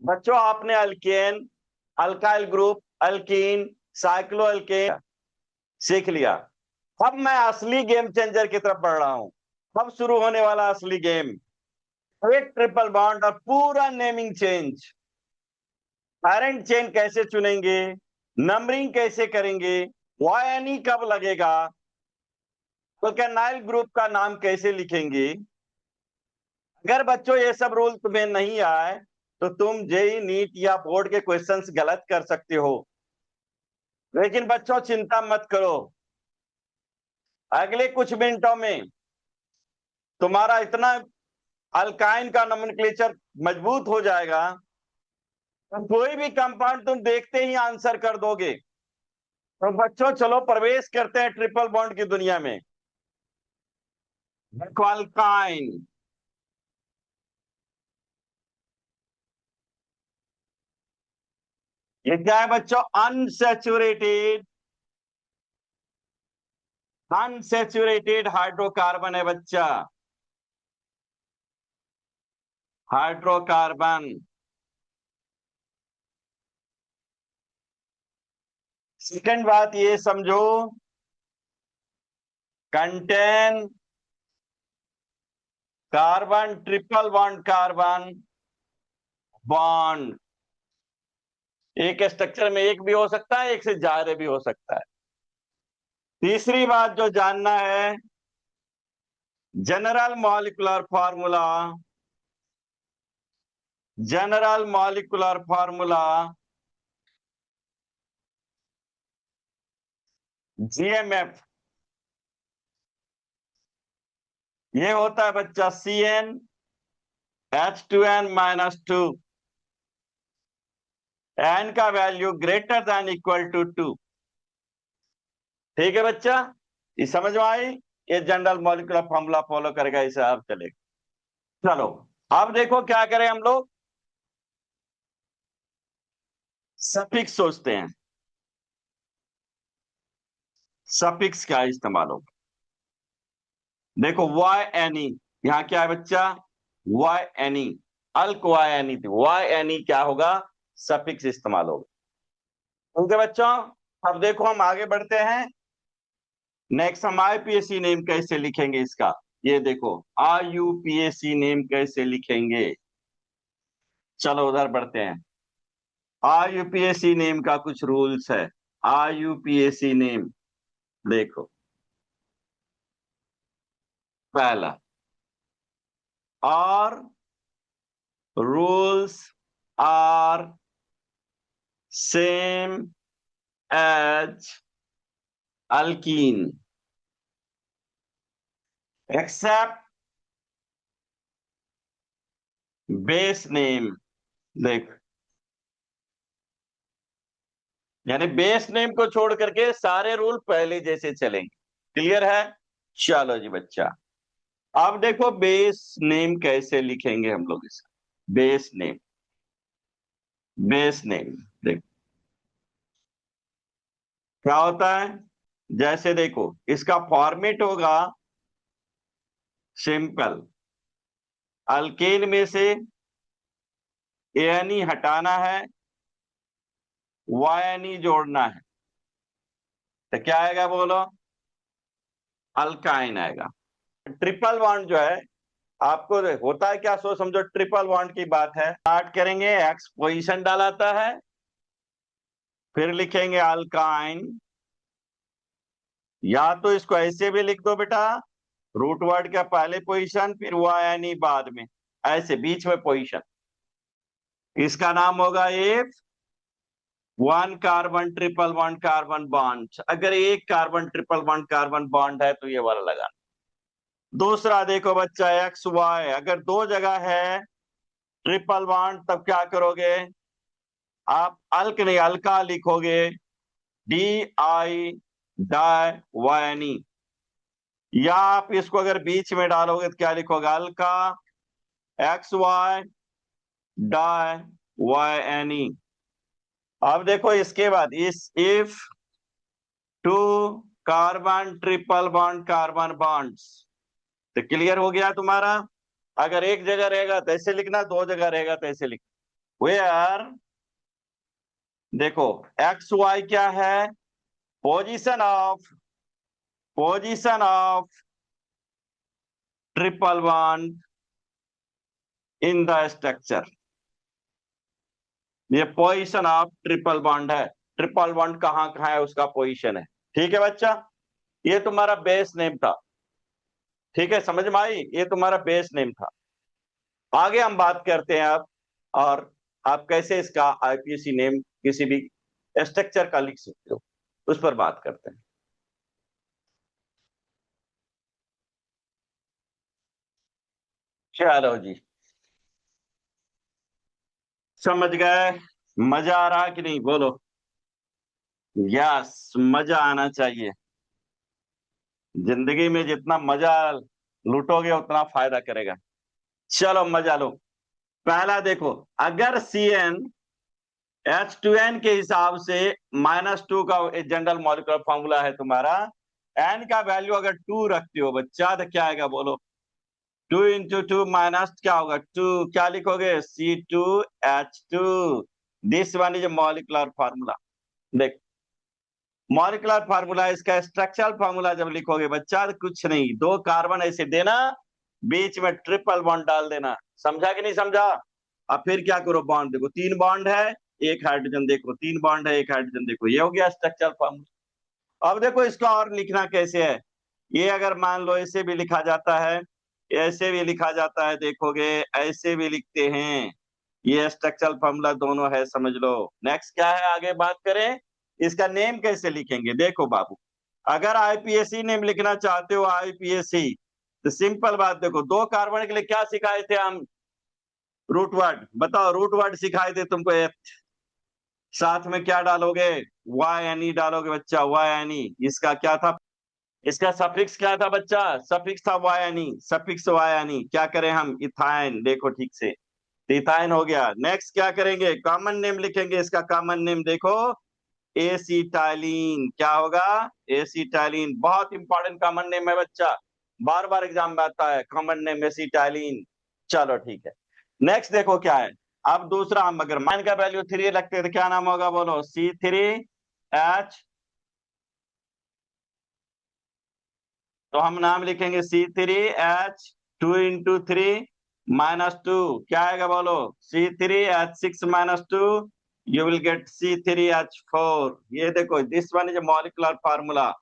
बच्चों आपने alkane, alkyl group, alkyne, cyclo alkane सीख लिया। अब मैं असली गेम चेंजर की तरफ बढ़ रहा हूं। अब शुरू होने वाला असली गेम, एक ट्रिपल बॉन्ड और पूरा नेमिंग चेंज। पैरेंट चेन कैसे चुनेंगे, नंबरिंग कैसे करेंगे, वायनी कब लगेगा, अल्केनाइल ग्रुप का नाम कैसे लिखेंगे। अगर बच्चों ये सब रूल तुम्हें नहीं आए तो तुम जेई नीट या बोर्ड के क्वेश्चंस गलत कर सकते हो। लेकिन बच्चों चिंता मत करो, अगले कुछ मिनटों में तुम्हारा इतना अल्काइन का नोमेनक्लेचर मजबूत हो जाएगा, तो कोई भी कंपाउंड तुम देखते ही आंसर कर दोगे। तो बच्चों चलो प्रवेश करते हैं ट्रिपल बॉन्ड की दुनिया में। देखो अल्काइन, ये क्या है बच्चों, अनसैचुरेटेड, अनसैचुरेटेड हाइड्रोकार्बन है बच्चा, हाइड्रोकार्बन। सेकंड बात ये समझो, contain carbon triple bond carbon bond. एक स्ट्रक्चर में एक भी हो सकता है, एक से ज्यादा भी हो सकता है। तीसरी बात जो जानना है, general molecular formula, general molecular formula GMF, ये होता है बच्चा CnH2n-2, n का value greater than equal to 2। ठीक है बच्चा, ये समझ में आई। ये जनरल मॉलिक्यूलर फॉर्मूला फॉलो करेगा, इसे आप चलेगा। चलो अब देखो क्या करें हम लोग, सफिक्स सोचते हैं। सफिक्स क्या इस्तेमाल होगा, देखो वाई एन ई, यहाँ क्या है बच्चा, Y N E, alk Y N E थी, वाई एन ई क्या होगा, सफिक्स इस्तेमाल होगा। ओके बच्चों, अब देखो हम आगे बढ़ते हैं। नेक्स्ट हम आईपीएसी नेम कैसे लिखेंगे इसका, ये देखो आईयूपीएसी नेम कैसे लिखेंगे। चलो उधर बढ़ते हैं। आईयूपीएसी नेम का कुछ रूल्स है। आईयूपीएसी नेम देखो, पहला, और rules are same as alkene except base name। देख, यानी बेस नेम को छोड़ करके सारे रूल पहले जैसे चलेंगे। क्लियर है? चलो जी बच्चा, अब देखो बेस नेम कैसे लिखेंगे हम लोग इसका। बेस नेम, बेस नेम देखो क्या होता है। जैसे देखो इसका फॉर्मेट होगा सिंपल, अल्केन में से एनी हटाना है, वायनी जोड़ना है, तो क्या आएगा बोलो, अल्काइन आएगा। ट्रिपल बॉन्ड जो है, आपको होता है क्या, सो समझो ट्रिपल बॉन्ड की बात है। स्टार्ट करेंगे, एक्स पोजीशन डालाता है, फिर लिखेंगे अल्काइन, या तो इसको ऐसे भी लिख दो बेटा, रूट वर्ड का पहले पोजीशन फिर वायनी बाद में, ऐसे बीच में पोजीशन। इसका नाम होगा F one carbon triple bond carbon bond. अगर एक carbon triple bond carbon bond है तो ये वाला लगाना। दूसरा देखो बच्चा एक्स वाई, अगर दो जगह है ट्रिपल बॉन्ड तब क्या करोगे, आप अल्क नहीं अल्का लिखोगे, डी आई डाई वायनी, या आप इसको अगर बीच में डालोगे तो क्या लिखोगे, अल्का x y di y N e. अब देखो इसके बाद इस if two carbon triple bond carbon bonds, तो क्लियर हो गया तुम्हारा। अगर एक जगह रहेगा तो ऐसे लिखना, दो जगह रहेगा तो ऐसे लिखना। वेयर देखो एक्स वाई क्या है, position of triple bond in the structure. ये पोजीशन ऑफ ट्रिपल बॉन्ड है, ट्रिपल बॉन्ड कहाँ कहाँ है उसका पोजीशन है। ठीक है बच्चा, ये तुम्हारा बेस नेम था। ठीक है, समझ में आई, ये तुम्हारा बेस नेम था। आगे हम बात करते हैं अब, और आप कैसे इसका आईपीसी नेम किसी भी स्ट्रक्चर का लिख सकते हो, उस पर बात करते हैं। चलो जी, समझ गए? मजा आ रहा कि नहीं, बोलो। यस, मजा आना चाहिए। जिंदगी में जितना मजा लूटोगे उतना फायदा करेगा। चलो मजा लो। पहला देखो, अगर सी एन H2N के हिसाब से -2 का जनरल मॉलिक्यूलर फॉर्मूला है तुम्हारा, एन का वैल्यू अगर 2 रखते हो बच्चा, तो क्या आएगा बोलो? 2 × 2 माइनस क्या होगा 2, क्या लिखोगे? C2H2। This one is molecular formula. देख, मॉलिक्यूलर फार्मूला, इसका स्ट्रक्चरल फार्मूला जब लिखोगे बच्चा तो कुछ नहीं, 2 कार्बन ऐसे देना, बीच में ट्रिपल बॉन्ड डाल देना। समझा कि नहीं समझा? अब फिर क्या करो, बॉन्ड देखो, 3 बॉन्ड है, 1 हाइड्रोजन देखो, 3 बॉन्ड है, 1 हाइड्रोजन देखो, ये हो गया स्ट्रक्चरल फार्मूला। अब देखो इसको और लिखना कैसे है। ये अगर मान लो ऐसे भी लिखा जाता है, ऐसे भी लिखा जाता है, देखोगे ऐसे भी लिखते हैं। ये स्ट्रक्चरल फार्मूला दोनों है, समझ लो। नेक्स्ट क्या है, आगे बात करें, इसका नेम कैसे लिखेंगे। देखो बाबू, अगर आईपीएससी नेम लिखना चाहते हो, आईपीएससी, तो सिंपल बात देखो, 2 कार्बन के लिए क्या सिखाए थे हम? रूट वर्ड बताओ, रूट वर्ड सिखाए थे तुमको। साथ में क्या डालोगे? वाई एन ई डालोगे बच्चा, वाई एन ई। इसका क्या था, इसका सफिक्स क्या था बच्चा? सफिक्स था y N e, suffix y N e. क्या करें हम? इथाइन, देखो ठीक से, इथाइन हो गया। नेक्स्ट क्या करेंगे, कॉमन नेम लिखेंगे। इसका कॉमन नेम देखो, एसिटाइलिन। क्या होगा? एसिटाइलिन। बहुत इंपॉर्टेंट कॉमन नेम है बच्चा, बार बार एग्जाम में आता है कॉमन नेम एसिटाइलिन। चलो ठीक है, नेक्स्ट देखो क्या है। अब दूसरा, हम अगर मान का वैल्यू 3 लगते हैं तो क्या नाम होगा बोलो? C3H। तो हम नाम लिखेंगे C3H2 × 3 -2। क्या आएगा बोलो? C3H6 -2, you will get C3H4। ये देखो, this one is molecular formula.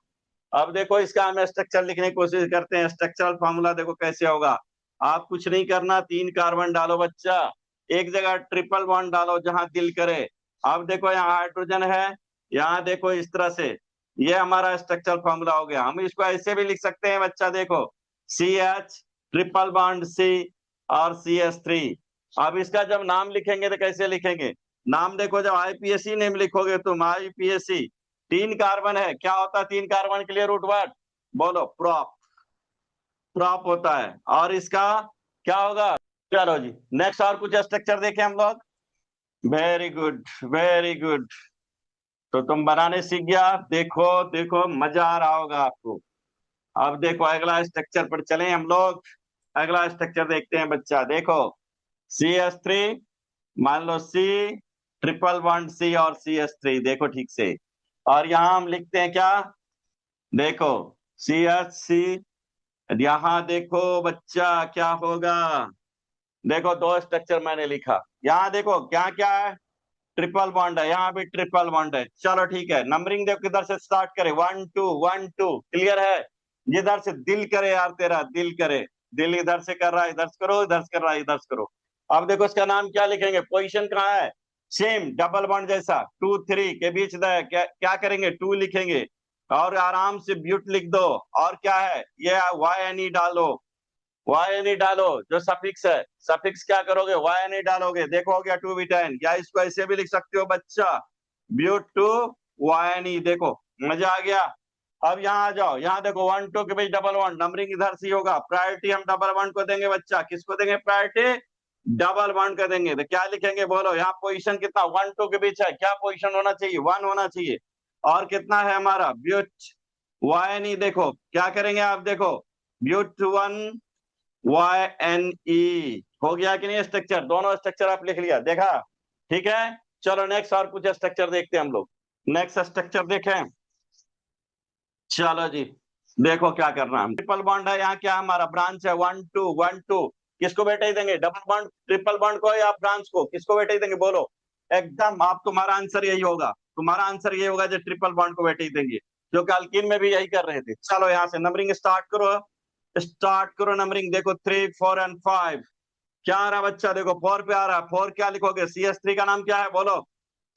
अब देखो इसका हम स्ट्रक्चर लिखने की कोशिश करते हैं। स्ट्रक्चरल फार्मूला देखो कैसे होगा। आप कुछ नहीं करना, 3 कार्बन डालो बच्चा, एक जगह ट्रिपल बॉन्ड डालो जहां दिल करे। अब देखो यहाँ हाइड्रोजन है, यहाँ देखो इस तरह से, ये हमारा स्ट्रक्चरल फार्मूला हो गया। हम इसको ऐसे भी लिख सकते हैं बच्चा, देखो CH ट्रिपल बॉन्ड C और CH3। अब इसका जब नाम लिखेंगे तो कैसे लिखेंगे? नाम देखो, जब आईपीएससी नेम लिखोगे तुम, आईपीएससी, 3 कार्बन है, क्या होता है 3 कार्बन के लिए रूट वर्ड? बोलो, प्रॉप। प्रॉप होता है। और इसका क्या होगा? चलो जी, नेक्स्ट और कुछ स्ट्रक्चर देखें हम लोग। Very good, very good. तो तुम बनाने सीख गया। देखो देखो, मजा आ रहा होगा आपको। अब देखो अगला स्ट्रक्चर पर चलें हम लोग। अगला स्ट्रक्चर देखते हैं बच्चा, देखो CH3, मान लो C ट्रिपल बॉन्ड C और CH3, देखो ठीक से। और यहां हम लिखते हैं क्या? देखो CH3, यहां देखो बच्चा क्या होगा। देखो 2 स्ट्रक्चर मैंने लिखा, यहाँ देखो क्या क्या है, ट्रिपल बॉन्ड है, यहाँ भी ट्रिपल बॉन्ड है। चलो ठीक है, नंबरिंग देखो किधर से स्टार्ट करे, 1 2 1 2, क्लियर है? जिधर से दिल करे यार तेरा, दिल करे, दिल इधर से कर रहा है इधर से करो, इधर से कर रहा है इधर से करो। अब देखो इसका नाम क्या लिखेंगे, पोजीशन कहाँ है? सेम डबल बॉन्ड जैसा, 2 3 के बीच क्या करेंगे? 2 लिखेंगे, और आराम से ब्यूट लिख दो। और क्या है ये, वाई एन ई डालो, वाई एन ई डालो, जो सफिक्स है, सफिक्स क्या करोगे? वाई एन ई डालोगे, देखो हो गया 2 या इसको ऐसे भी लिख सकते हो बच्चा, ब्यूट 2 वाई एन ई। देखो मजा आ गया। अब यहाँ आ जाओ, यहाँ देखो 1 2 के बीच डबल वन, नंबरिंग इधर से होगा। प्रायोरिटी हम डबल वन को देंगे बच्चा, किसको देंगे प्रायोरिटी? डबल वन को देंगे। तो क्या लिखेंगे बोलो? यहाँ पोजीशन कितना 1 2 के बीच है, क्या पोजीशन होना चाहिए? 1 होना चाहिए। और कितना है हमारा ब्यूट वाई एन ई? देखो क्या करेंगे आप, देखो ब्यूट 1 YNE हो गया कि नहीं स्ट्रक्चर? दोनों स्ट्रक्चर आप लिख लिया, देखा? ठीक है, चलो नेक्स्ट और कुछ स्ट्रक्चर देखते हैं हम लोग। नेक्स्ट स्ट्रक्चर देखें, चलो जी, देखो क्या करना है। ट्रिपल बॉन्ड है, यहाँ क्या हमारा ब्रांच है 1 2 1 2, किसको वेटेज देंगे? डबल बॉन्ड ट्रिपल बॉन्ड को या ब्रांच को, किसको वेटेज देंगे बोलो? एकदम आप, तुम्हारा आंसर यही होगा, तुम्हारा आंसर ये होगा जो ट्रिपल बॉन्ड को वेटेज देंगे, क्योंकि अल्कीन में भी यही कर रहे थे। चलो यहाँ से नंबरिंग स्टार्ट करो, स्टार्ट करो नंबरिंग। देखो 3 4 एंड 5 क्या आ रहा है बच्चा? देखो 4 पे आ रहा है, 4 क्या लिखोगे? CH3 का नाम क्या है बोलो?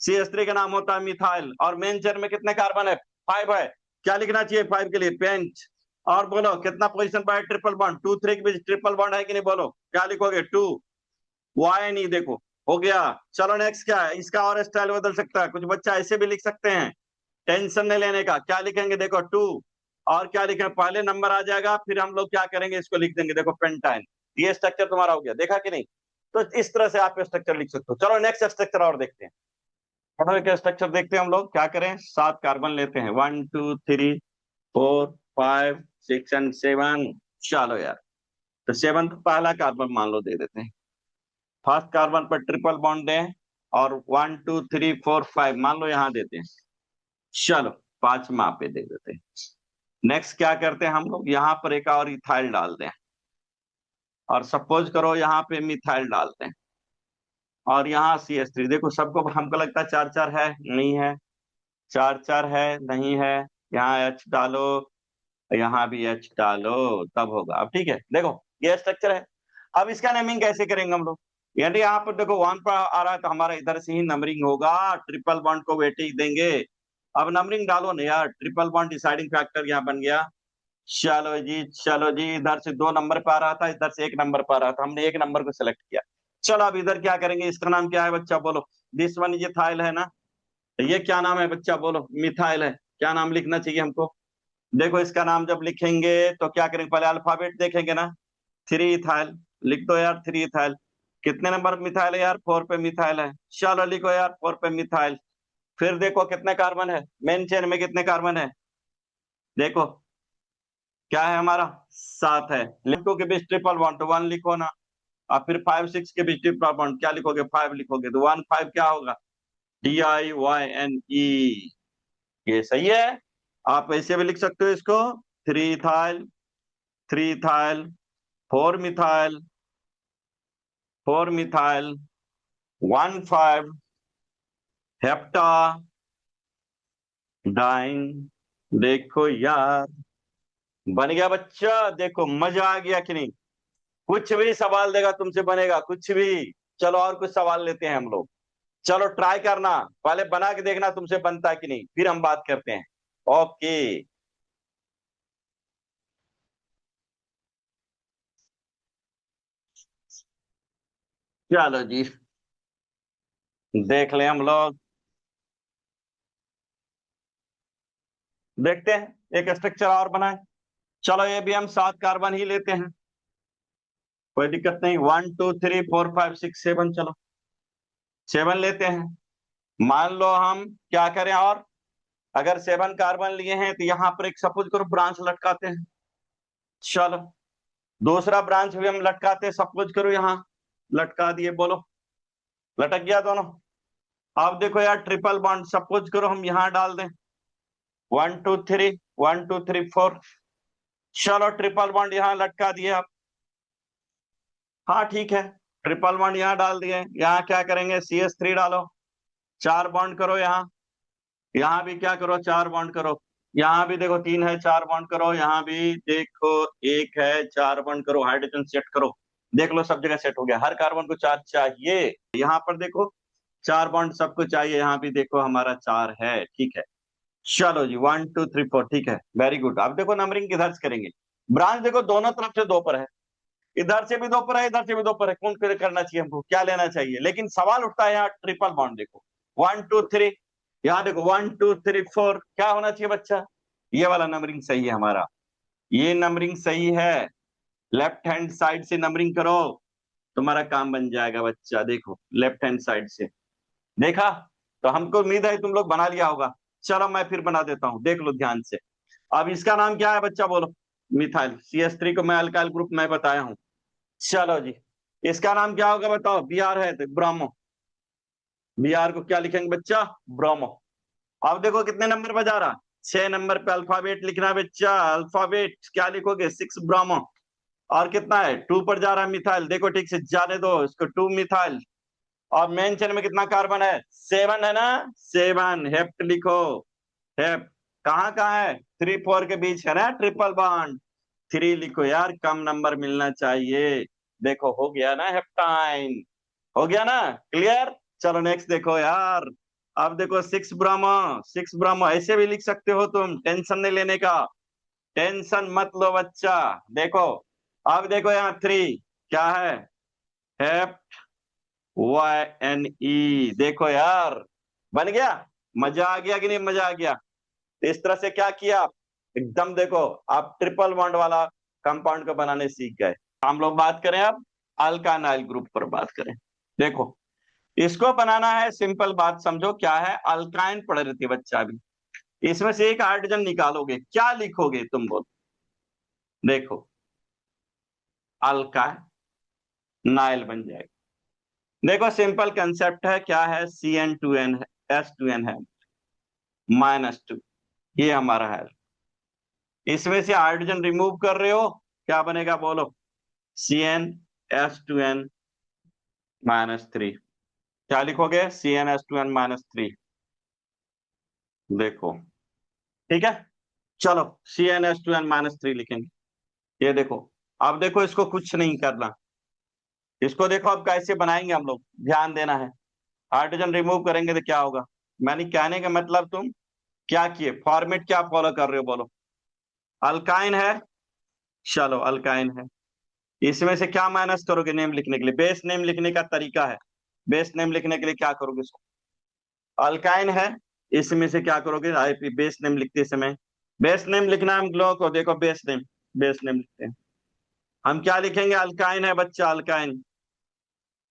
CH3 का नाम होता है मिथाइल, और मेन चेन में कितने कार्बन है? 5 है। क्या लिखना चाहिए 5 के लिए? पेंट। और बोलो कितना पोजीशन पर है ट्रिपल बॉन्ड? 2 3 के बीच ट्रिपल बॉन्ड है कि नहीं बोलो? क्या लिखोगे? 2 वाई नहीं, देखो हो गया। चलो नेक्स्ट क्या है? इसका और स्टाइल बदल सकता है, कुछ बच्चा ऐसे भी लिख सकते हैं, टेंशन नहीं लेने का। क्या लिखेंगे? देखो 2 और क्या लिखेंगे? पहले नंबर आ जाएगा, फिर हम लोग क्या करेंगे, इसको लिख देंगे, देखो पेंटाइन। ये स्ट्रक्चर तुम्हारा हो गया, देखा कि नहीं? तो इस तरह से आप स्ट्रक्चर लिख सकते हो। चलो नेक्स्ट स्ट्रक्चर और देखते हैं। के स्ट्रक्चर देखते हैं हम लोग। क्या करें? 7 कार्बन लेते हैं, 1 2 3 4 5 6 एंड 7। चलो यार, तो 7 पहला कार्बन मान लो दे देते हैं, फर्स्ट कार्बन पर ट्रिपल बॉन्ड दें, और 1 2 3 4 5 मान लो यहाँ देते हैं। चलो 5वां पे दे देते हैं। नेक्स्ट क्या करते हैं हम लोग? यहाँ पर एक और इथाइल डाल दें, और सपोज करो यहाँ पे मिथाइल डालते हैं, और यहाँ CH3। देखो सबको हमको लगता है 4 4 है, नहीं है। 4 4 है, नहीं है। यहाँ H डालो, यहाँ भी H डालो, तब होगा। अब ठीक है, देखो ये स्ट्रक्चर है। अब इसका नेमिंग कैसे करेंगे हम लोग? यानी यहाँ पर देखो 1 पर आ रहा है, तो हमारा इधर से ही नंबरिंग होगा, ट्रिपल बॉन्ड को वेटेज देंगे। अब नंबरिंग डालो ना यार, ट्रिपल बॉन्ड डिसाइडिंग फैक्टर यहाँ बन गया। चलो जी, चलो जी, इधर से 2 नंबर पे आ रहा था, इधर से 1 नंबर पे आ रहा था, हमने 1 नंबर को सिलेक्ट किया। चलो अब इधर क्या करेंगे? इसका नाम क्या है बच्चा बोलो? दिस वन ये थाइल है ना, तो ये क्या नाम है बच्चा बोलो? मिथाइल है। क्या नाम लिखना चाहिए हमको? देखो इसका नाम जब लिखेंगे तो क्या करेंगे? पहले अल्फाबेट देखेंगे ना, 3 इथाइल लिख दो यार, 3 इथाइल। कितने नंबर मिथाइल है यार? 4 पे मिथाइल है। चलो लिखो यार 4 पे मिथाइल। फिर देखो कितने कार्बन है मेन चेन में, कितने कार्बन है देखो, क्या है हमारा? 7 है। लिखो के बीच ट्रिपल बॉन्ड, तो 1 लिखो ना, और फिर 5 6 के बीच ट्रिपल बॉन्ड, क्या लिखोगे? 5 लिखोगे, तो 1 5 क्या होगा? DIYNE। ये सही है। आप ऐसे भी लिख सकते हो इसको, 3 ethyl, 3 ethyl, 4 methyl, 4 methyl, 1 5 hepta diene. देखो यार बन गया बच्चा, देखो मजा आ गया कि नहीं? कुछ भी सवाल देगा तुमसे बनेगा, कुछ भी। चलो और कुछ सवाल लेते हैं हम लोग। चलो ट्राई करना, पहले बना के देखना तुमसे बनता है कि नहीं, फिर हम बात करते हैं। ओके, चलो जी, देख लें हम लोग, देखते हैं एक स्ट्रक्चर और बनाए। चलो ये भी हम 7 कार्बन ही लेते हैं, कोई दिक्कत नहीं। 1 2 3 4 5 6 7, चलो 7 लेते हैं। मान लो हम क्या करें, और अगर 7 कार्बन लिए हैं तो यहाँ पर एक सपोज करो ब्रांच लटकाते हैं। चलो दूसरा ब्रांच भी हम लटकाते हैं, सपोज करो यहाँ लटका दिए, बोलो लटक गया दोनों। अब देखो यार ट्रिपल बॉन्ड सपोज करो हम यहाँ डाल दें, 1 2 3 1 2 3 4। चलो ट्रिपल बॉन्ड यहाँ लटका दिए आप। हाँ ठीक है, ट्रिपल बॉन्ड यहाँ डाल दिए। यहाँ क्या करेंगे? CH3 डालो, 4 बॉन्ड करो यहाँ। यहाँ भी क्या करो? 4 बॉन्ड करो। यहाँ भी देखो 3 है, 4 बॉन्ड करो। यहाँ भी देखो 1 है, 4 बॉन्ड करो। हाइड्रोजन सेट करो, देख लो सब जगह सेट हो गया। हर कार्बन को 4 चाहिए। यहाँ पर देखो 4 बॉन्ड सबको चाहिए, यहाँ भी देखो हमारा 4 है। ठीक है, चलो जी 1 2 3 4, ठीक है, वेरी गुड। अब देखो नंबरिंग किधर से करेंगे? ब्रांच देखो दोनों तरफ से 2 पर है, इधर से भी 2 पर है, इधर से भी 2 पर है। कौन करना चाहिए हमको, क्या लेना चाहिए? लेकिन सवाल उठता है यहाँ ट्रिपल बॉन्ड। देखो 1 2 3, यहाँ देखो 1 2 3 4, क्या होना चाहिए बच्चा? ये वाला नंबरिंग सही है हमारा, ये नंबरिंग सही है। लेफ्ट हैंड साइड से नंबरिंग करो, तुम्हारा काम बन जाएगा बच्चा। देखो लेफ्ट हैंड साइड से, देखा? तो हमको उम्मीद है तुम लोग बना लिया होगा। चलो मैं फिर बना देता हूं, देख लो ध्यान से। अब इसका नाम क्या है बच्चा बोलो? मिथाइल। CH3 को मैं अल्काइल ग्रुप में बताया हूं। चलो जी, इसका नाम क्या होगा बताओ? Br है तो ब्रोमो। Br को क्या लिखेंगे बच्चा, ब्रोमो। अब देखो कितने नंबर पर जा रहा, 6 नंबर पे अल्फाबेट लिखना है बच्चा, अल्फाबेट क्या लिखोगे, 6 ब्रोमो। और कितना है, 2 पर जा रहा है मिथाइल, देखो ठीक से जाने दो इसको, 2 मिथाइल। और मेन चेन में कितना कार्बन है, 7 है ना, 7 हेप्ट लिखो, हेप्ट। कहाँ कहाँ है, 3 4 के बीच है ना ट्रिपल बॉन्ड, 3 लिखो यार, कम नंबर मिलना चाहिए। देखो हो गया ना हेप्टाइन, हो गया ना, क्लियर। चलो नेक्स्ट देखो यार, अब देखो 6 ब्रह्म, 6 ब्रह्म ऐसे भी लिख सकते हो तुम, टेंशन नहीं लेने का, टेंशन मत लो बच्चा। देखो अब देखो यहाँ 3 क्या है, हेप्ट YNE, देखो यार बन गया, मजा आ गया कि नहीं, मजा आ गया। तो इस तरह से क्या किया, एकदम देखो आप ट्रिपल बॉन्ड वाला कंपाउंड को बनाने सीख गए। हम लोग बात करें अब अल्कानाइल ग्रुप पर बात करें। देखो इसको बनाना है, सिंपल बात समझो क्या है, अल्काइन पढ़ रही थी बच्चा अभी, इसमें से एक हाइड्रोजन निकालोगे, क्या लिखोगे तुम बोलो, देखो अल्कानाइल बन जाएगा। देखो सिंपल कंसेप्ट है, क्या है, CN2N है, S2N है, -2, ये हमारा है। इसमें से हाइड्रोजन रिमूव कर रहे हो, क्या बनेगा बोलो, CnS2n-3, क्या लिखोगे, CnS2n-3, देखो ठीक है। चलो CnS2n-3 लिखेंगे, ये देखो। अब देखो इसको कुछ नहीं करना, इसको देखो अब कैसे बनाएंगे हम लोग, ध्यान देना है। हाइड्रोजन रिमूव करेंगे तो क्या होगा, मैंने कहने का मतलब तुम क्या किए, फॉर्मेट क्या फॉलो कर रहे हो बोलो, अल्काइन है, चलो अल्काइन है, इसमें से क्या माइनस करोगे, नेम लिखने के लिए, बेस नेम लिखने का तरीका है, बेस नेम लिखने के लिए क्या करोगे, इसको अल्काइन है, इसमें से क्या करोगे, आईपी बेस नेम लिखते समय, बेस नेम लिखना हम लोगों को, देखो बेस नेम, बेस नेम लिखते हैं हम, क्या लिखेंगे, अल्काइन है बच्चा, अल्काइन।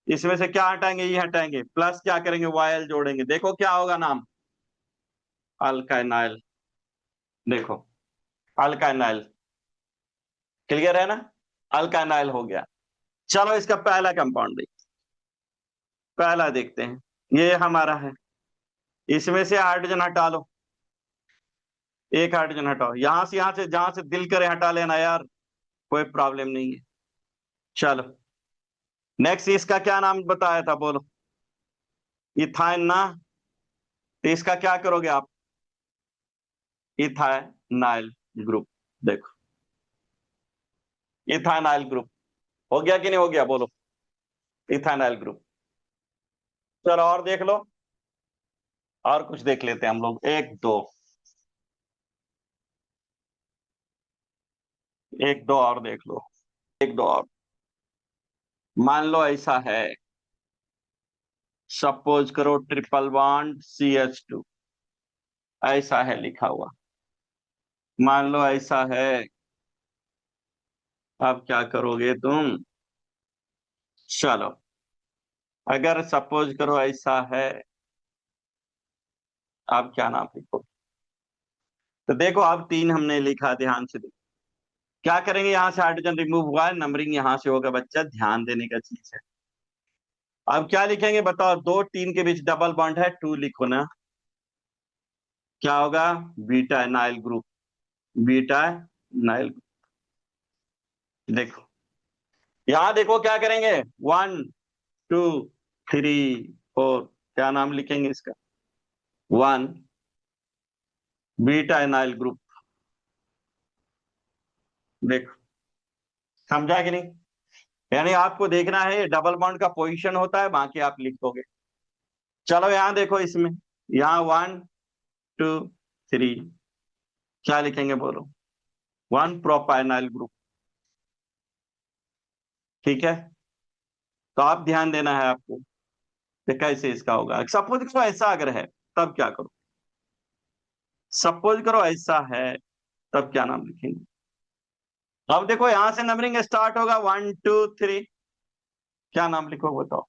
इसमें से क्या हटाएंगे, ये हटाएंगे, प्लस क्या करेंगे, वायल जोड़ेंगे, देखो क्या होगा नाम, अल्काइनाइल, देखो अल्काइनाइल, क्लियर है ना, अल्काइनाइल हो गया। चलो इसका पहला कंपाउंड देखते, पहला देखते हैं, ये हमारा है, इसमें से हाइड्रोजन हटा लो, एक हाइड्रोजन हटाओ, यहां से जहां से दिल करे हटा लेना यार, कोई प्रॉब्लम नहीं है। चलो नेक्स्ट, इसका क्या नाम बताया था बोलो, इथाइन ना, तो इसका क्या करोगे आप, इथाइनाइल ग्रुप, देखो इथाइनाइल ग्रुप, हो गया कि नहीं हो गया बोलो, इथाइनाइल ग्रुप। चलो और देख लो, और कुछ देख लेते हैं हम लोग, एक दो, एक दो और देख लो, एक दो और, मान लो ऐसा है, सपोज करो ट्रिपल बॉन्ड CH2, ऐसा है लिखा हुआ, मान लो ऐसा है, अब क्या करोगे तुम, चलो अगर सपोज करो ऐसा है, आप क्या नाम लिखो, तो देखो अब 3 हमने लिखा, ध्यान से देखो क्या करेंगे, यहां से हाइड्रोजन रिमूव हुआ है, नंबरिंग यहां से होगा बच्चा, ध्यान देने का चीज है। अब क्या लिखेंगे बताओ, 2 3 के बीच डबल बॉन्ड है, 2 लिखो ना, क्या होगा, beta Nile group, beta Nile group. देखो यहां देखो क्या करेंगे, 1 2 3 4, क्या नाम लिखेंगे इसका, 1 बीटा नाइल ग्रुप, देखो समझा कि नहीं, यानी आपको देखना है डबल बॉन्ड का पोजीशन होता है, बाकी आप लिखोगे। चलो यहां देखो इसमें, यहाँ 1 2 3, क्या लिखेंगे बोलो, 1 प्रोपाइनाइल ग्रुप, ठीक है। तो आप ध्यान देना है आपको कि कैसे इसका होगा, सपोज करो ऐसा अगर है, तब क्या करो, सपोज करो ऐसा है, तब क्या नाम लिखेंगे। अब देखो यहां से नंबरिंग स्टार्ट होगा, 1 2 3, क्या नाम लिखोगे बताओ,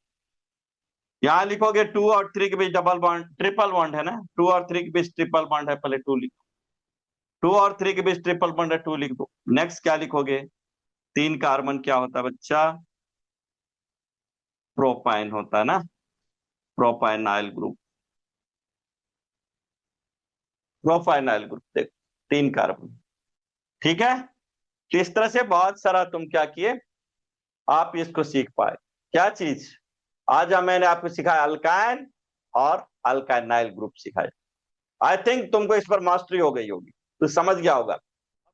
यहाँ लिखोगे 2 और 3 के बीच डबल बॉन्ड, ट्रिपल बॉन्ड है ना, 2 और 3 के बीच ट्रिपल बॉन्ड है, पहले 2 लिखो, 2 और 3 के बीच ट्रिपल बॉन्ड है, 2 लिख दो। नेक्स्ट क्या लिखोगे, 3 कार्बन क्या होता है बच्चा, प्रोपाइन होता है ना, प्रोपाइनाइल ग्रुप, प्रोपाइनाइल ग्रुप देखो 3 कार्बन। ठीक है, तो इस तरह से बहुत सारा तुम क्या किए, आप इसको सीख पाए। क्या चीज आज मैंने आपको सिखाया, अल्काइन और अल्काइनाइल ग्रुप सिखाए। आई थिंक तुमको इस पर मास्टरी हो गई होगी, तो समझ गया होगा।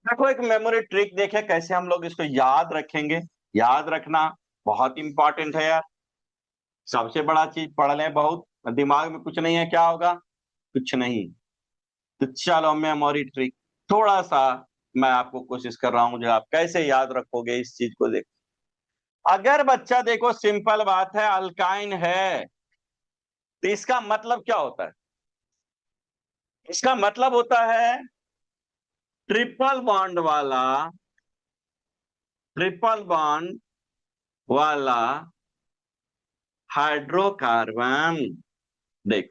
देखो एक मेमोरी ट्रिक देखे कैसे हम लोग इसको याद रखेंगे। याद रखना बहुत इंपॉर्टेंट है यार, सबसे बड़ा चीज। पढ़ लें बहुत, दिमाग में कुछ नहीं है, क्या होगा, कुछ नहीं। तो चलो मेमोरी ट्रिक थोड़ा सा मैं आपको कोशिश कर रहा हूं, जो आप कैसे याद रखोगे इस चीज को। देखो अगर बच्चा, देखो सिंपल बात है, अल्काइन है तो इसका मतलब क्या होता है? इसका मतलब होता है ट्रिपल बॉन्ड वाला, ट्रिपल बॉन्ड वाला हाइड्रोकार्बन। देख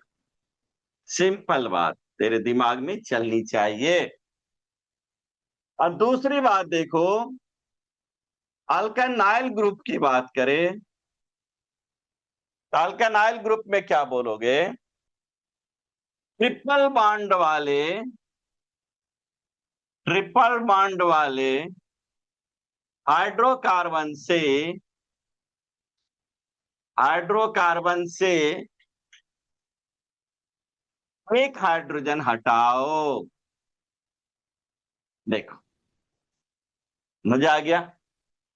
सिंपल बात तेरे दिमाग में चलनी चाहिए। और दूसरी बात देखो, अल्कानाइल ग्रुप की बात करें तो अल्कानाइल ग्रुप में क्या बोलोगे? ट्रिपल बॉन्ड वाले, ट्रिपल बॉन्ड वाले हाइड्रोकार्बन से, हाइड्रोकार्बन से एक हाइड्रोजन हटाओ। देखो मजा आ गया,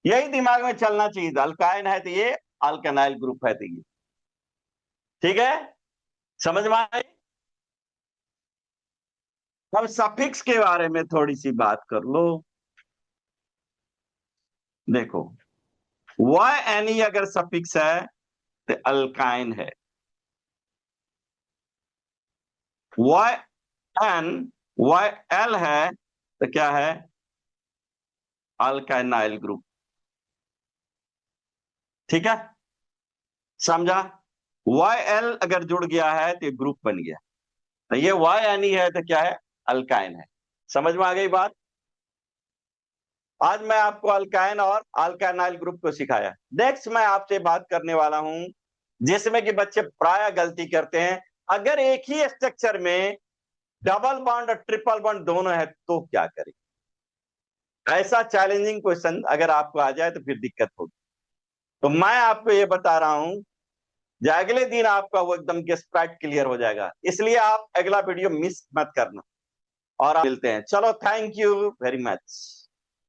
यही दिमाग में चलना चाहिए। अल्काइन है तो ये, अल्कानाइल ग्रुप है तो ये। ठीक है, समझ में आई? अब सफिक्स के बारे में थोड़ी सी बात कर लो। देखो YNE अगर सफिक्स है तो अल्काइन है, YN YL है तो क्या है? अल्काइनाइल ग्रुप। ठीक है, समझा? YL अगर जुड़ गया है तो ये ग्रुप बन गया, तो ये YNE है तो क्या है? अल्काइन है। समझ में आ गई बात? आज मैं आपको अल्काइन और अल्काइनाइल ग्रुप को सिखाया। नेक्स्ट मैं आपसे बात करने वाला हूं जिसमें कि बच्चे प्राय गलती करते हैं, अगर एक ही स्ट्रक्चर में डबल बॉन्ड और ट्रिपल बॉन्ड दोनों है तो क्या करें। ऐसा चैलेंजिंग क्वेश्चन अगर आपको आ जाए तो फिर दिक्कत होगी। तो मैं आपको ये बता रहा हूं, जो अगले दिन आपका वो एकदम स्प्राइट क्लियर हो जाएगा, इसलिए आप अगला वीडियो मिस मत करना। और आप मिलते हैं, चलो थैंक यू वेरी मच।